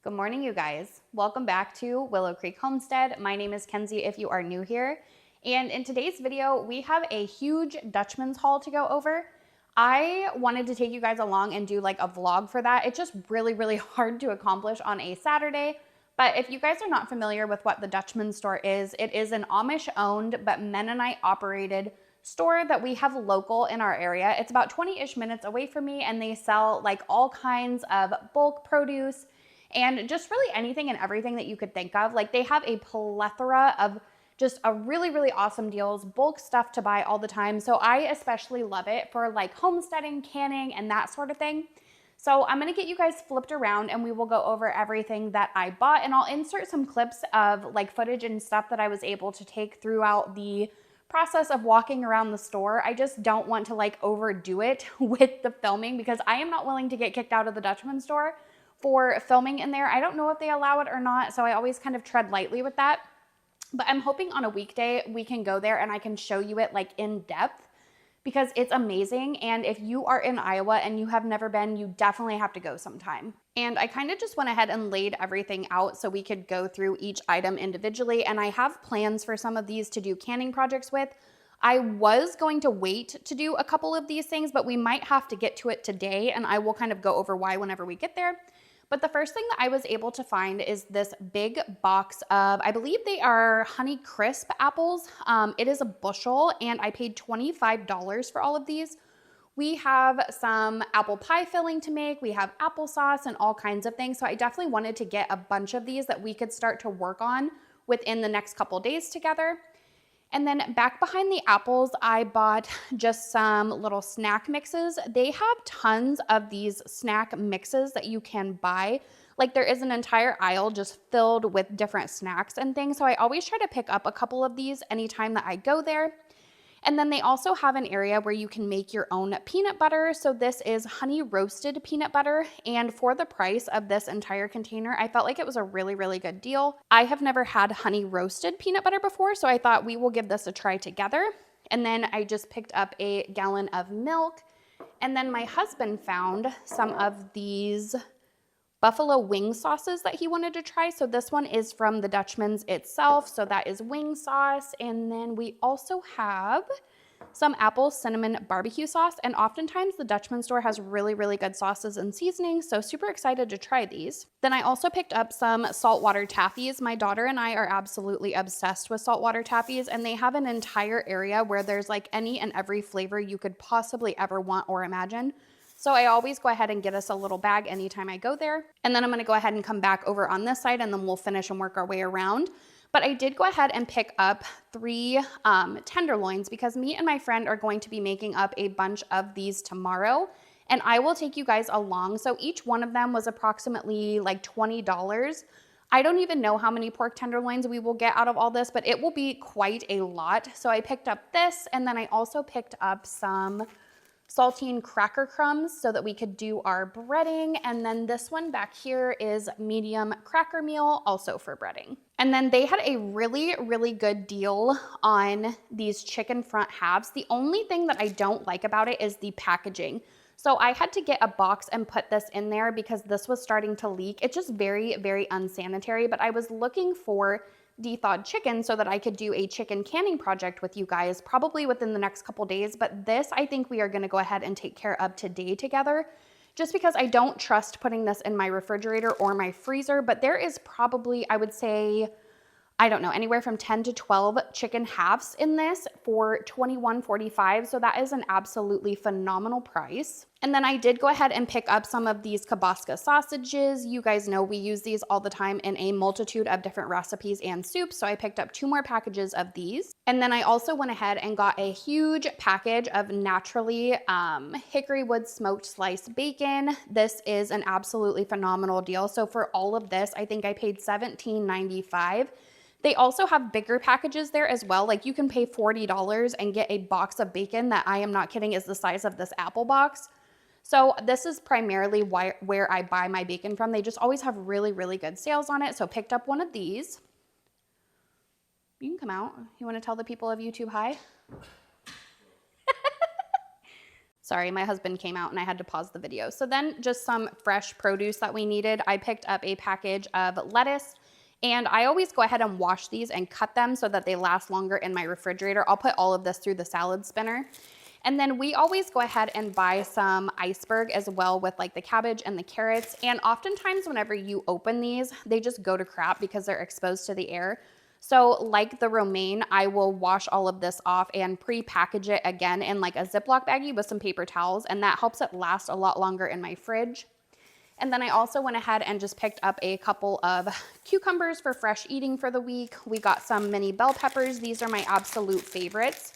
Good morning, you guys. Welcome back to Willow Creek Homestead. My name is Kenzie if you are new here. And in today's video, we have a huge Dutchman's haul to go over. I wanted to take you guys along and do like a vlog for that. It's just really hard to accomplish on a Saturday. But if you guys are not familiar with what the Dutchman Store is, it is an Amish owned but Mennonite operated store that we have local in our area. It's about 20-ish minutes away from me, and they sell like all kinds of bulk produce and just really anything and everything that you could think of. Like, they have a plethora of just a really awesome deals, bulk stuff to buy all the time. So I especially love it for like homesteading, canning, and that sort of thing. So I'm gonna get you guys flipped around and we will go over everything that I bought, and I'll insert some clips of like footage and stuff that I was able to take throughout the process of walking around the store. I just don't want to like overdo it with the filming because I am not willing to get kicked out of the Dutchman Store for filming in there. I don't know if they allow it or not, so I always kind of tread lightly with that. But I'm hoping on a weekday we can go there and I can show you it like in depth because it's amazing. And if you are in Iowa and you have never been, you definitely have to go sometime. And I kind of just went ahead and laid everything out so we could go through each item individually. And I have plans for some of these to do canning projects with. I was going to wait to do a couple of these things, but we might have to get to it today, and I will kind of go over why whenever we get there. But the first thing that I was able to find is this big box of, I believe they are Honey Crisp apples. It is a bushel, and I paid $25 for all of these. We have some apple pie filling to make. We have applesauce and all kinds of things. So I definitely wanted to get a bunch of these that we could start to work on within the next couple days together. And then back behind the apples, I bought just some little snack mixes. They have tons of these snack mixes that you can buy. Like, there is an entire aisle just filled with different snacks and things. So I always try to pick up a couple of these anytime that I go there. And then they also have an area where you can make your own peanut butter. So this is honey roasted peanut butter. And for the price of this entire container, I felt like it was a really good deal. I have never had honey roasted peanut butter before, so I thought we will give this a try together. And then I just picked up a gallon of milk. And then my husband found some of these buffalo wing sauces that he wanted to try. So this one is from the Dutchman's itself. So that is wing sauce. And then we also have some apple cinnamon barbecue sauce. And oftentimes the Dutchman Store has really good sauces and seasonings. So super excited to try these. Then I also picked up some saltwater taffies. My daughter and I are absolutely obsessed with saltwater taffies, and they have an entire area where there's like any and every flavor you could possibly ever want or imagine. So I always go ahead and get us a little bag anytime I go there. And then I'm gonna go ahead and come back over on this side, and then we'll finish and work our way around. But I did go ahead and pick up 3 tenderloins because me and my friend are going to be making up a bunch of these tomorrow, and I will take you guys along. So each one of them was approximately like $20. I don't even know how many pork tenderloins we will get out of all this, but it will be quite a lot. So I picked up this, and then I also picked up some saltine cracker crumbs so that we could do our breading. And then this one back here is medium cracker meal, also for breading. And then they had a really good deal on these chicken front halves. The only thing that I don't like about it is the packaging. So I had to get a box and put this in there because this was starting to leak. It's just very unsanitary, but I was looking for de-thawed chicken so that I could do a chicken canning project with you guys probably within the next couple days. But this, I think we are going to go ahead and take care of today together, just because I don't trust putting this in my refrigerator or my freezer. But there is probably, I would say, I don't know, anywhere from 10 to 12 chicken halves in this for $21.45. So that is an absolutely phenomenal price. And then I did go ahead and pick up some of these kibosca sausages. You guys know we use these all the time in a multitude of different recipes and soups. So I picked up 2 more packages of these. And then I also went ahead and got a huge package of naturally hickory wood smoked sliced bacon. This is an absolutely phenomenal deal. So for all of this, I think I paid $17.95. They also have bigger packages there as well. Like, you can pay $40 and get a box of bacon that, I am not kidding, is the size of this apple box. So this is primarily where I buy my bacon from. They just always have really good sales on it. So picked up one of these. You can come out. You want to tell the people of YouTube hi? Sorry, my husband came out and I had to pause the video. So then just some fresh produce that we needed. I picked up a package of lettuce, and I always go ahead and wash these and cut them so that they last longer in my refrigerator. I'll put all of this through the salad spinner. And then we always go ahead and buy some iceberg as well with like the cabbage and the carrots. And oftentimes whenever you open these, they just go to crap because they're exposed to the air. So like the romaine, I will wash all of this off and pre-package it again in like a Ziploc baggie with some paper towels, and that helps it last a lot longer in my fridge. And then I also went ahead and just picked up a couple of cucumbers for fresh eating for the week. We got some mini bell peppers. These are my absolute favorites.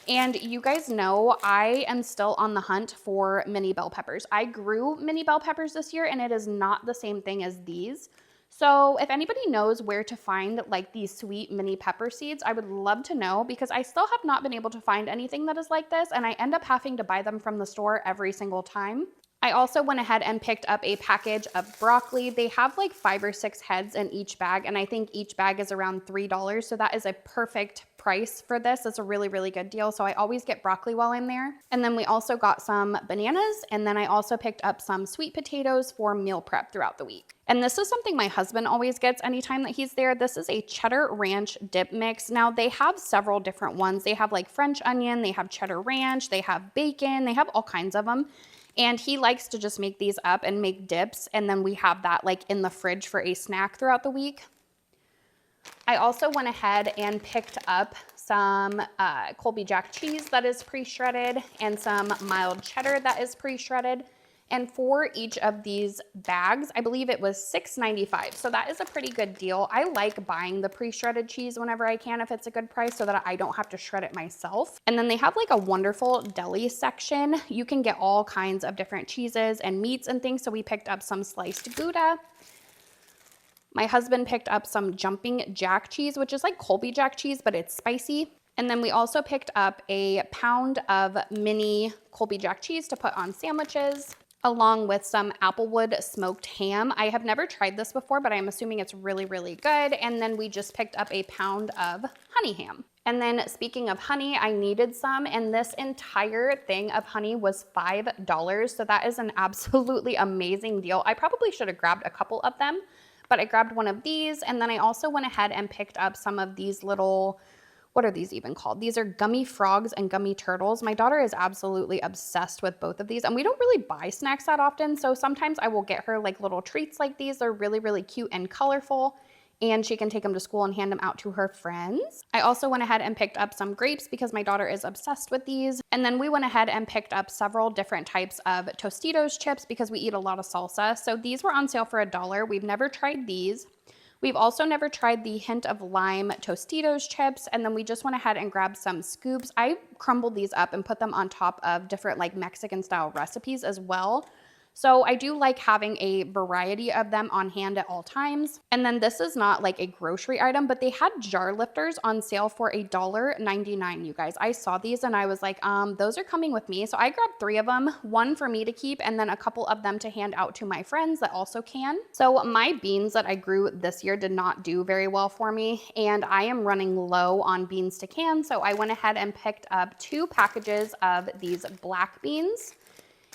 And you guys know I am still on the hunt for mini bell peppers. I grew mini bell peppers this year, and it is not the same thing as these. So if anybody knows where to find like these sweet mini pepper seeds, I would love to know, because I still have not been able to find anything that is like this, and I end up having to buy them from the store every single time. I also went ahead and picked up a package of broccoli. They have like 5 or 6 heads in each bag, and I think each bag is around $3. So that is a perfect price for this. It's a really, really good deal. So I always get broccoli while I'm there. And then we also got some bananas, and then I also picked up some sweet potatoes for meal prep throughout the week. And this is something my husband always gets anytime that he's there. This is a cheddar ranch dip mix. Now they have several different ones. They have like French onion, they have cheddar ranch, they have bacon, they have all kinds of them. And he likes to just make these up and make dips, and then we have that like in the fridge for a snack throughout the week. I also went ahead and picked up some Colby Jack cheese that is pre-shredded and some mild cheddar that is pre-shredded. And for each of these bags, I believe it was $6.95. So that is a pretty good deal. I like buying the pre-shredded cheese whenever I can if it's a good price, so that I don't have to shred it myself. And then they have like a wonderful deli section. You can get all kinds of different cheeses and meats and things. So we picked up some sliced Gouda. My husband picked up some jumping jack cheese, which is like Colby Jack cheese, but it's spicy. And then we also picked up a pound of mini Colby Jack cheese to put on sandwiches, along with some Applewood smoked ham. I have never tried this before, but I'm assuming it's really, really good. And then we just picked up a pound of honey ham. And then speaking of honey, I needed some, and this entire thing of honey was $5. So that is an absolutely amazing deal. I probably should have grabbed a couple of them, but I grabbed one of these. And then I also went ahead and picked up some of these little, what are these even called? These are gummy frogs and gummy turtles. My daughter is absolutely obsessed with both of these, and we don't really buy snacks that often. So sometimes I will get her like little treats like these. They're really, really cute and colorful, and she can take them to school and hand them out to her friends. I also went ahead and picked up some grapes because my daughter is obsessed with these. And then we went ahead and picked up several different types of Tostitos chips because we eat a lot of salsa. So these were on sale for $1. We've never tried these. We've also never tried the Hint of Lime Tostitos chips, and then we just went ahead and grabbed some scoops. I crumbled these up and put them on top of different like Mexican style recipes as well. So I do like having a variety of them on hand at all times. And then this is not like a grocery item, but they had jar lifters on sale for $1.99, you guys. I saw these and I was like, those are coming with me. So I grabbed 3 of them, 1 for me to keep and then a couple of them to hand out to my friends that also can. So my beans that I grew this year did not do very well for me, and I am running low on beans to can. So I went ahead and picked up 2 packages of these black beans.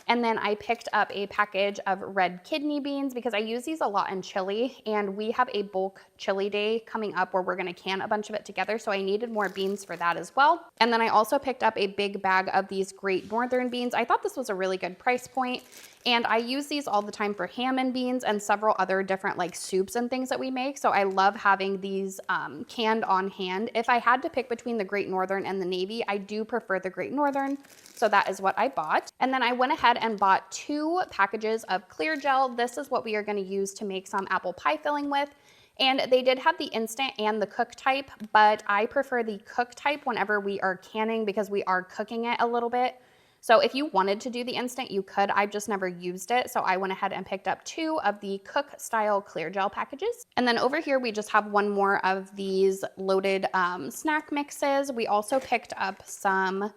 And then I picked up a package of red kidney beans because I use these a lot in chili, and we have a bulk chili day coming up where we're gonna can a bunch of it together. So I needed more beans for that as well. And then I also picked up a big bag of these Great Northern beans. I thought this was a really good price point. And I use these all the time for ham and beans and several other different like soups and things that we make. So I love having these canned on hand. If I had to pick between the Great Northern and the Navy, I do prefer the Great Northern. So that is what I bought. And then I went ahead and bought 2 packages of clear gel. This is what we are gonna use to make some apple pie filling with. And they did have the instant and the cook type, but I prefer the cook type whenever we are canning because we are cooking it a little bit. So if you wanted to do the instant, you could. I've just never used it. So I went ahead and picked up 2 of the cook style clear gel packages. And then over here, we just have 1 more of these loaded snack mixes. We also picked up some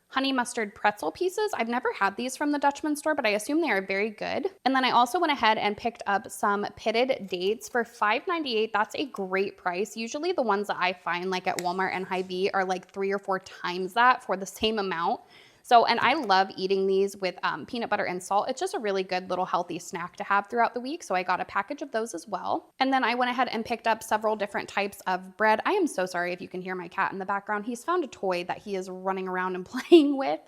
honey mustard pretzel pieces. I've never had these from the Dutchman store, but I assume they are very good. And then I also went ahead and picked up some pitted dates for $5.98. That's a great price. Usually the ones that I find like at Walmart and Hy-Vee are like 3 or 4 times that for the same amount. So, and I love eating these with peanut butter and salt. It's just a really good little healthy snack to have throughout the week. So I got a package of those as well. And then I went ahead and picked up several different types of bread. I am so sorry if you can hear my cat in the background. He's found a toy that he is running around and playing with.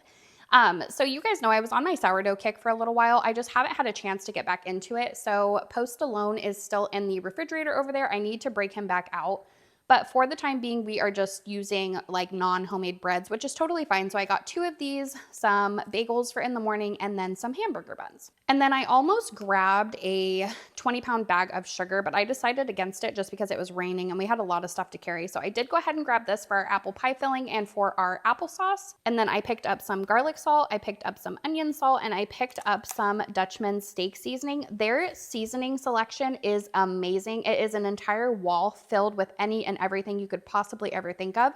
So you guys know I was on my sourdough kick for a little while. I just haven't had a chance to get back into it. So Post alone is still in the refrigerator over there. I need to break him back out. But for the time being, we are just using like non-homemade breads, which is totally fine. So I got 2 of these, some bagels for in the morning, and then some hamburger buns. And then I almost grabbed a 20-pound bag of sugar, but I decided against it just because it was raining and we had a lot of stuff to carry. So I did go ahead and grab this for our apple pie filling and for our applesauce. And then I picked up some garlic salt, I picked up some onion salt, and I picked up some Dutchman steak seasoning. Their seasoning selection is amazing. It is an entire wall filled with any and everything you could possibly ever think of.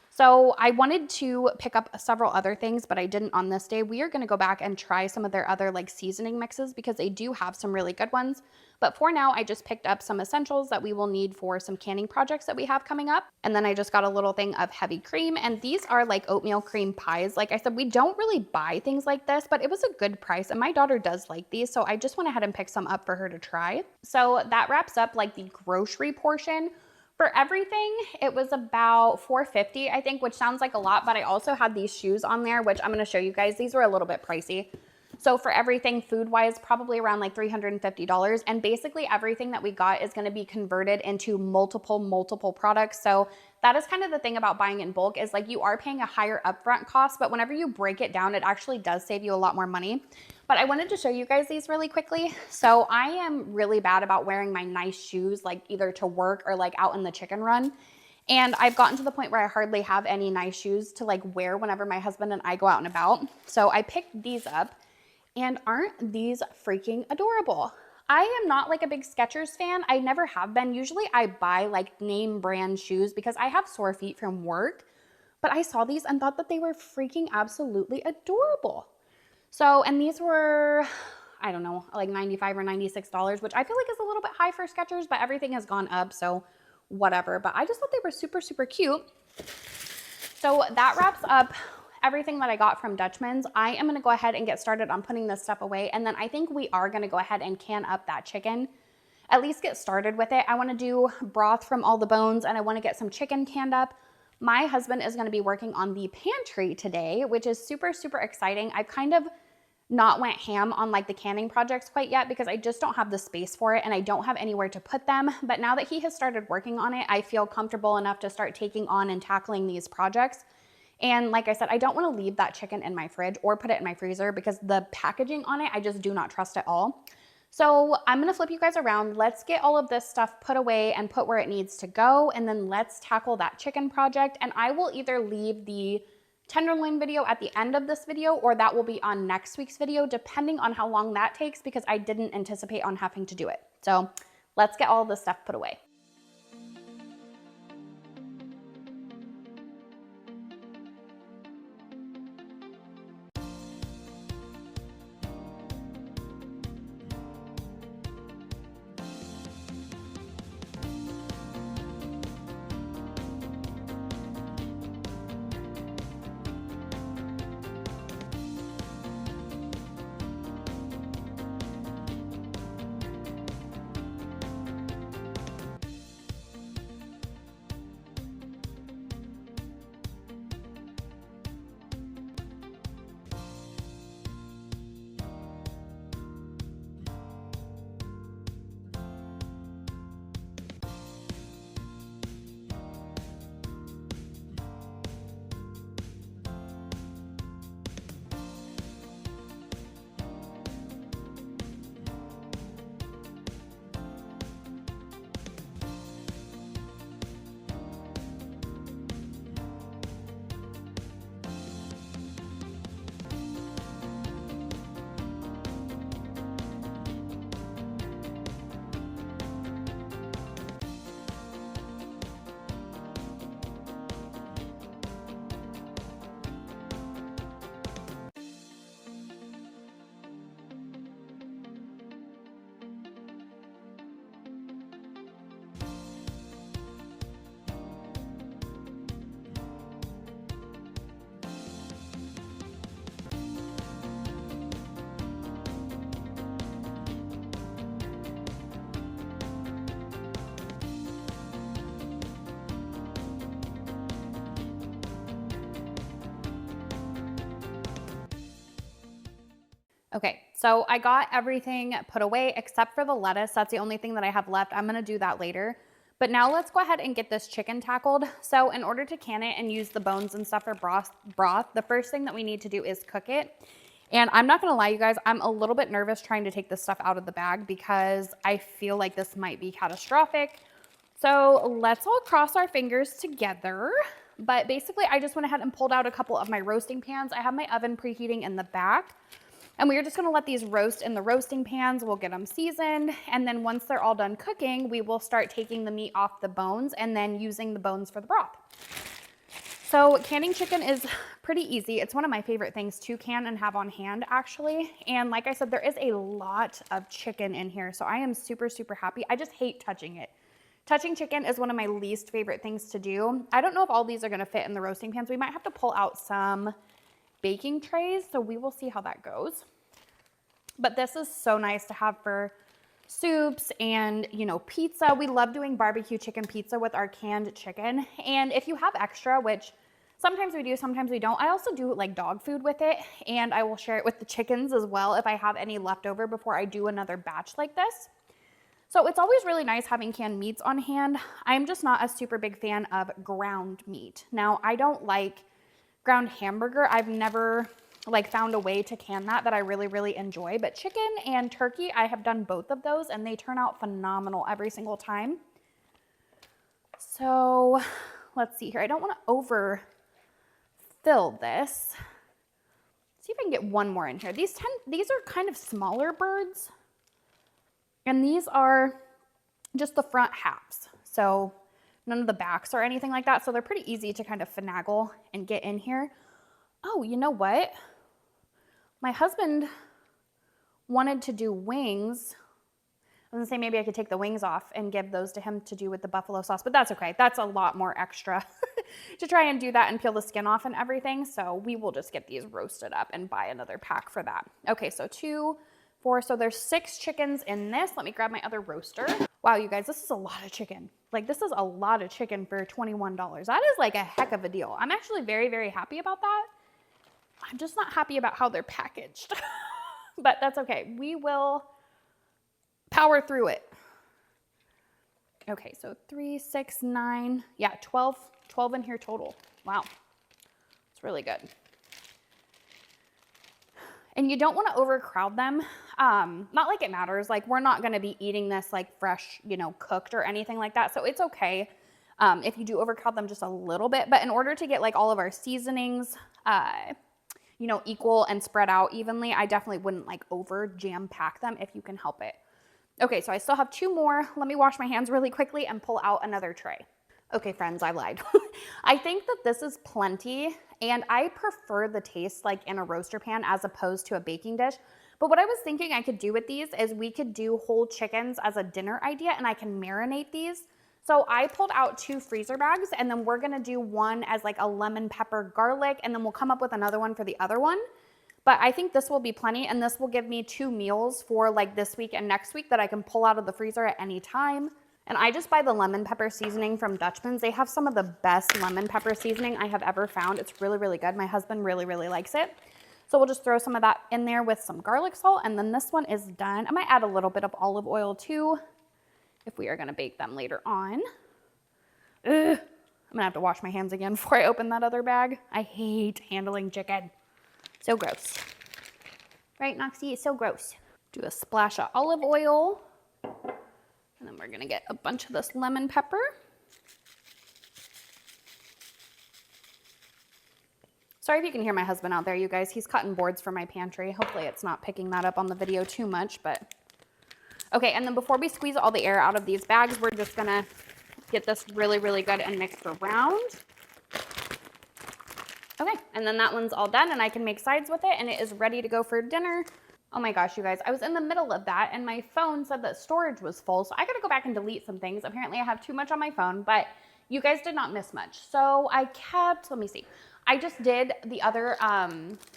So I wanted to pick up several other things, but I didn't on this day. We are going to go back and try some of their other like seasoning mixes because they do have some really good ones. But for now, I just picked up some essentials that we will need for some canning projects that we have coming up. And then I just got a little thing of heavy cream, and these are like oatmeal cream pies. Like I said, we don't really buy things like this, but it was a good price and my daughter does like these. So I just went ahead and picked some up for her to try. So that wraps up like the grocery portion. For everything, it was about $4.50, I think, which sounds like a lot, but I also had these shoes on there, which I'm going to show you guys. These were a little bit pricey. So for everything food-wise, probably around like $350. And basically everything that we got is going to be converted into multiple products. So that is kind of the thing about buying in bulk is like you are paying a higher upfront cost, but whenever you break it down, it actually does save you a lot more money. But I wanted to show you guys these really quickly. So I am really bad about wearing my nice shoes, like either to work or like out in the chicken run. And I've gotten to the point where I hardly have any nice shoes to like wear whenever my husband and I go out and about. So I picked these up, and aren't these freaking adorable? I am not like a big Skechers fan. I never have been. Usually I buy like name brand shoes because I have sore feet from work, but I saw these and thought that they were freaking absolutely adorable. So, and these were, I don't know, like $95 or $96, which I feel like is a little bit high for Skechers, but everything has gone up, so whatever. But I just thought they were super cute. So that wraps up everything that I got from Dutchman's. I am going to go ahead and get started on putting this stuff away. And then I think we are going to go ahead and can up that chicken, at least get started with it. I want to do broth from all the bones, and I want to get some chicken canned up. My husband is going to be working on the pantry today, which is super exciting. I've kind of not went ham on like the canning projects quite yet because I just don't have the space for it and I don't have anywhere to put them. But now that he has started working on it, I feel comfortable enough to start taking on and tackling these projects. And like I said, I don't want to leave that chicken in my fridge or put it in my freezer because the packaging on it, I just do not trust at all. So I'm going to flip you guys around. Let's get all of this stuff put away and put where it needs to go. And then let's tackle that chicken project. And I will either leave the tenderloin video at the end of this video or that will be on next week's video, depending on how long that takes because I didn't anticipate on having to do it. So let's get all of this stuff put away. Okay, so I got everything put away except for the lettuce. That's the only thing that I have left. I'm gonna do that later. But now let's go ahead and get this chicken tackled. So in order to can it and use the bones and stuff for broth, the first thing that we need to do is cook it. And I'm not gonna lie, you guys, I'm a little bit nervous trying to take this stuff out of the bag because I feel like this might be catastrophic. So let's all cross our fingers together. But basically, I just went ahead and pulled out a couple of my roasting pans. I have my oven preheating in the back. And we are just gonna let these roast in the roasting pans. We'll get them seasoned. And then once they're all done cooking, we will start taking the meat off the bones and then using the bones for the broth. So canning chicken is pretty easy. It's one of my favorite things to can and have on hand, actually. And like I said, there is a lot of chicken in here. So I am super, super happy. I just hate touching it. Touching chicken is one of my least favorite things to do. I don't know if all these are gonna fit in the roasting pans. We might have to pull out some baking trays, so we will see how that goes. But this is so nice to have for soups and, you know, pizza. We love doing barbecue chicken pizza with our canned chicken. And if you have extra, which sometimes we do, sometimes we don't, I also do like dog food with it, and I will share it with the chickens as well if I have any left over before I do another batch like this. So it's always really nice having canned meats on hand. I'm just not a super big fan of ground meat. Now, I don't like ground hamburger. I've never like found a way to can that I really, really enjoy. But chicken and turkey, I have done both of those and they turn out phenomenal every single time. So let's see here. I don't want to overfill this. See if I can get one more in here. These are kind of smaller birds. And these are just the front halves. So none of the backs or anything like that. So they're pretty easy to kind of finagle and get in here. Oh, you know what? My husband wanted to do wings. I was gonna say maybe I could take the wings off and give those to him to do with the buffalo sauce, but that's okay. That's a lot more extra to try and do that and peel the skin off and everything. So we will just get these roasted up and buy another pack for that. Okay, so 2, 4, so there's 6 chickens in this. Let me grab my other roaster. Wow, you guys, this is a lot of chicken. Like, this is a lot of chicken for $21. That is like a heck of a deal. I'm actually very, very happy about that. I'm just not happy about how they're packaged, but that's okay. We will power through it. Okay, so 3, 6, 9, yeah, 12 in here total. Wow, it's really good. And you don't want to overcrowd them. Not like it matters. Like, we're not going to be eating this like fresh, you know, cooked or anything like that. So it's okay if you do overcrowd them just a little bit. But in order to get like all of our seasonings, you know, equal and spread out evenly, I definitely wouldn't like over jam pack them if you can help it. Okay, so I still have 2 more. Let me wash my hands really quickly and pull out another tray. Okay, friends, I lied. I think that this is plenty, and I prefer the taste like in a roaster pan as opposed to a baking dish. But what I was thinking I could do with these is we could do whole chickens as a dinner idea, and I can marinate these. So I pulled out 2 freezer bags, and then we're gonna do one as like a lemon pepper garlic, and then we'll come up with another one for the other one. But I think this will be plenty, and this will give me 2 meals for like this week and next week that I can pull out of the freezer at any time. And I just buy the lemon pepper seasoning from Dutchman's. They have some of the best lemon pepper seasoning I have ever found. It's really, really good. My husband really, really likes it. So we'll just throw some of that in there with some garlic salt, and then this one is done. I might add a little bit of olive oil too, if we are gonna bake them later on. Ugh. I'm gonna have to wash my hands again before I open that other bag. I hate handling chicken. So gross. Right, Noxie? It's so gross. Do a splash of olive oil. And then we're gonna get a bunch of this lemon pepper. Sorry if you can hear my husband out there, you guys. He's cutting boards for my pantry. Hopefully it's not picking that up on the video too much, but. Okay, and then before we squeeze all the air out of these bags, we're just gonna get this really, really good and mixed around. Okay, and then that one's all done, and I can make sides with it, and it is ready to go for dinner. Oh my gosh, you guys, I was in the middle of that, and my phone said that storage was full, so I gotta go back and delete some things. Apparently I have too much on my phone, but you guys did not miss much. So I kept, let me see. I just did the other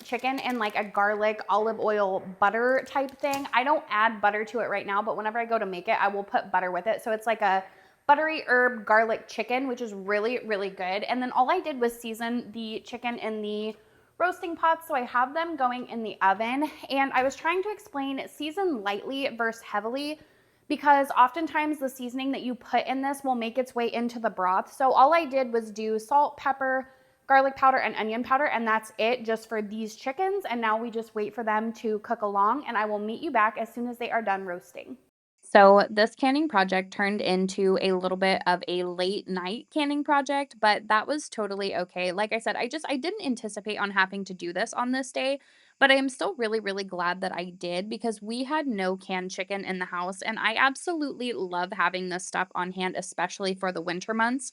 chicken in like a garlic, olive oil, butter type thing. I don't add butter to it right now, but whenever I go to make it, I will put butter with it. So it's like a buttery herb garlic chicken, which is really, really good. And then all I did was season the chicken in the roasting pots, so I have them going in the oven. And I was trying to explain season lightly versus heavily, because oftentimes the seasoning that you put in this will make its way into the broth. So all I did was do salt, pepper, garlic powder, and onion powder, and that's it just for these chickens. And now we just wait for them to cook along, and I will meet you back as soon as they are done roasting. So this canning project turned into a little bit of a late night canning project, but that was totally okay. Like I said, I didn't anticipate on having to do this on this day, but I am still really, really glad that I did because we had no canned chicken in the house, and I absolutely love having this stuff on hand, especially for the winter months.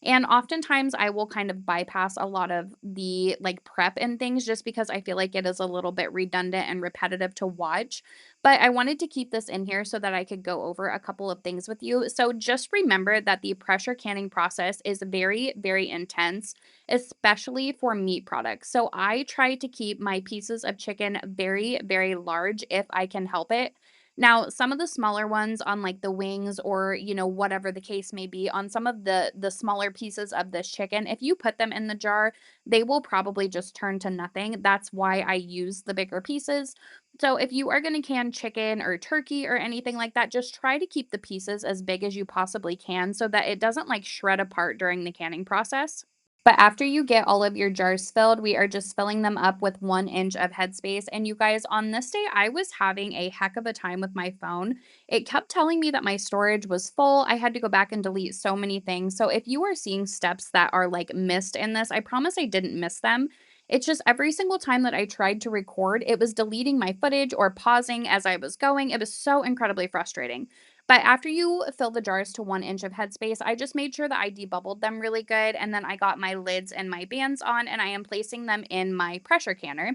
And oftentimes I will kind of bypass a lot of the like prep and things just because I feel like it is a little bit redundant and repetitive to watch. But I wanted to keep this in here so that I could go over a couple of things with you. So just remember that the pressure canning process is very, very intense, especially for meat products. So I try to keep my pieces of chicken very, very large if I can help it. Now, some of the smaller ones on like the wings or, whatever the case may be, on some of the smaller pieces of this chicken, if you put them in the jar, they will probably just turn to nothing. That's why I use the bigger pieces. So if you are going to can chicken or turkey or anything like that, just try to keep the pieces as big as you possibly can so that it doesn't like shred apart during the canning process. But after you get all of your jars filled, we are just filling them up with 1 inch of headspace. And you guys, on this day, I was having a heck of a time with my phone. It kept telling me that my storage was full. I had to go back and delete so many things. So if you are seeing steps that are like missed in this, I promise I didn't miss them. It's just every single time that I tried to record, it was deleting my footage or pausing as I was going. It was so incredibly frustrating. But after you fill the jars to 1 inch of headspace, I just made sure that I debubbled them really good. And then I got my lids and my bands on, and I am placing them in my pressure canner.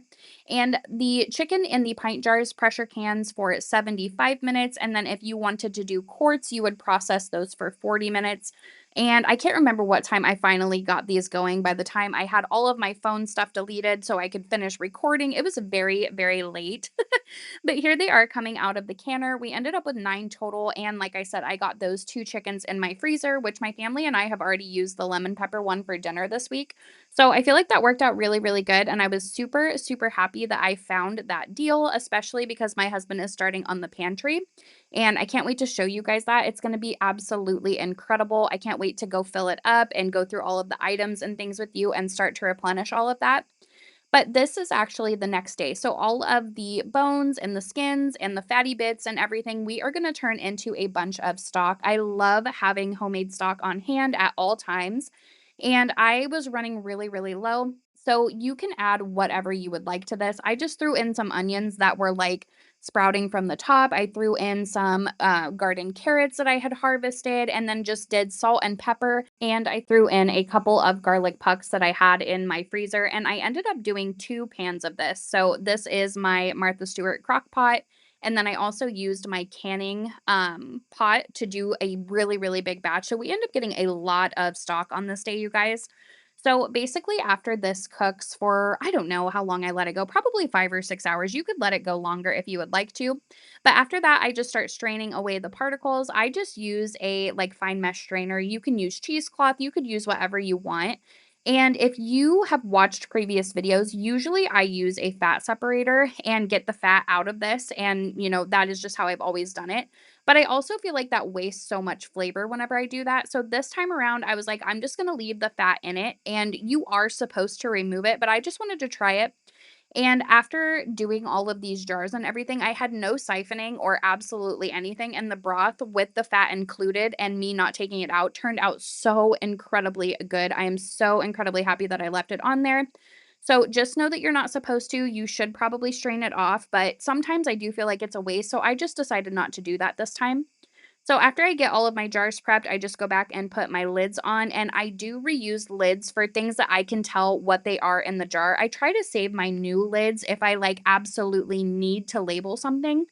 And the chicken in the pint jars pressure cans for 75 minutes. And then if you wanted to do quarts, you would process those for 40 minutes. And I can't remember what time I finally got these going. By the time I had all of my phone stuff deleted so I could finish recording, it was very, very late. But here they are coming out of the canner. We ended up with 9 total, and like I said, I got those 2 chickens in my freezer, which my family and I have already used the lemon pepper one for dinner this week. So I feel like that worked out really, really good, and I was super, super happy that I found that deal, especially because my husband is starting on the pantry, and I can't wait to show you guys that. It's gonna be absolutely incredible. I can't wait to go fill it up and go through all of the items and things with you and start to replenish all of that. But this is actually the next day. So all of the bones and the skins and the fatty bits and everything, we are going to turn into a bunch of stock. I love having homemade stock on hand at all times. And I was running really, really low. So you can add whatever you would like to this. I just threw in some onions that were like sprouting from the top. I threw in some garden carrots that I had harvested and then just did salt and pepper. And I threw in a couple of garlic pucks that I had in my freezer. And I ended up doing 2 pans of this. So this is my Martha Stewart crock pot. And then I also used my canning pot to do a really, really big batch. So we end up getting a lot of stock on this day, you guys. So basically, after this cooks for, I don't know how long I let it go, probably 5 or 6 hours. You could let it go longer if you would like to. But after that, I just start straining away the particles. I just use a like fine mesh strainer. You can use cheesecloth, you could use whatever you want. And if you have watched previous videos, usually I use a fat separator and get the fat out of this. And, that is just how I've always done it. But I also feel like that wastes so much flavor whenever I do that. So this time around, I was like, I'm just going to leave the fat in it. And you are supposed to remove it, but I just wanted to try it. And after doing all of these jars and everything, I had no siphoning or absolutely anything. And the broth with the fat included and me not taking it out turned out so incredibly good. I am so incredibly happy that I left it on there. So just know that you're not supposed to. You should probably strain it off, but sometimes I do feel like it's a waste. So I just decided not to do that this time. So after I get all of my jars prepped, I just go back and put my lids on, and I do reuse lids for things that I can tell what they are in the jar. I try to save my new lids if I like absolutely need to label something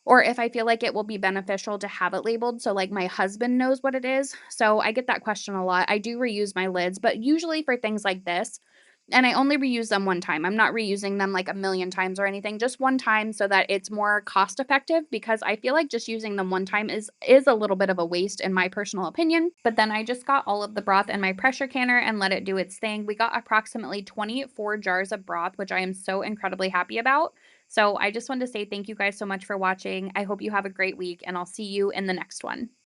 or if I feel like it will be beneficial to have it labeled so like my husband knows what it is. So I get that question a lot. I do reuse my lids, but usually for things like this, And I only reuse them one time. I'm not reusing them like a million times or anything, just one time so that it's more cost effective because I feel like just using them one time is a little bit of a waste in my personal opinion. But then I just got all of the broth in my pressure canner and let it do its thing. We got approximately 24 jars of broth, which I am so incredibly happy about. So I just wanted to say thank you guys so much for watching. I hope you have a great week and I'll see you in the next one.